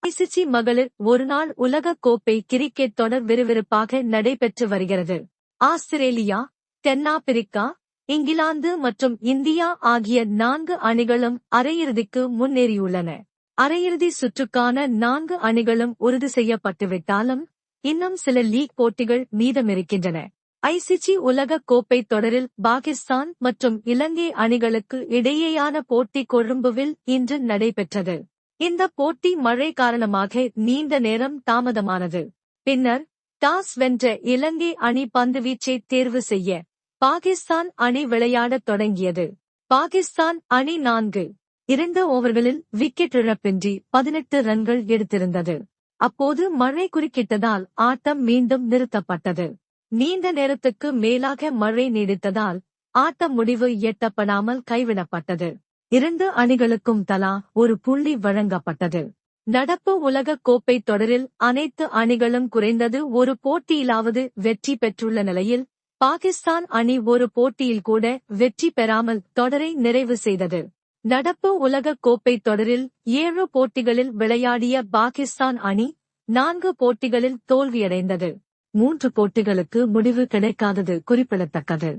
ICC மகளிர் ஒருநாள் உலகக் கோப்பை கிரிக்கெட் தொடர் விறுவிறுப்பாக நடைபெற்று வருகிறது. ஆஸ்திரேலியா, தென்னாப்பிரிக்கா, இங்கிலாந்து மற்றும் இந்தியா ஆகிய 4 அணிகளும் அரையிறுதிக்கு முன்னேறியுள்ளன. அரையிறுதி சுற்றுக்கான 4 அணிகளும் உறுதி செய்யப்பட்டுவிட்டாலும் இன்னும் சில லீக் போட்டிகள் மீதமிருக்கின்றன. ஐசிசி உலகக் கோப்பை தொடரில் பாகிஸ்தான் மற்றும் இலங்கை அணிகளுக்கு இடையேயான போட்டி கொழும்புவில் இன்று நடைபெற்றது. இந்த போட்டி மழை காரணமாக நீண்ட நேரம் தாமதமானது. பின்னர் டாஸ் வென்ற இலங்கை அணி பந்துவீச்சை தேர்வு செய்ய பாகிஸ்தான் அணி விளையாடத் தொடங்கியது. பாகிஸ்தான் அணி 4-2 ஓவர்களில் விக்கெட் இழப்பின்றி 18 ரன்கள் எடுத்திருந்தது. அப்போது மழை குறுக்கிட்டதால் ஆட்டம் மீண்டும் நிறுத்தப்பட்டது. நீண்ட நேரத்துக்கு மேலாக மழை நீடித்ததால் ஆட்ட முடிவு எட்டப்படாமல் கைவிடப்பட்டது. 2 அணிகளுக்கும் தலா ஒரு புள்ளி வழங்கப்பட்டது. நடப்பு உலகக் கோப்பை தொடரில் அனைத்து அணிகளும் குறைந்தது ஒரு போட்டியிலாவது வெற்றி பெற்றுள்ள நிலையில் பாகிஸ்தான் அணி ஒரு போட்டியில் கூட வெற்றி பெறாமல் தொடரை நிறைவு செய்தது. நடப்பு உலகக் கோப்பை தொடரில் 7 போட்டிகளில் விளையாடிய பாகிஸ்தான் அணி 4 போட்டிகளில் தோல்வியடைந்தது. 3 போட்டிகளுக்கு முடிவு கிடைக்காதது குறிப்பிடத்தக்கது.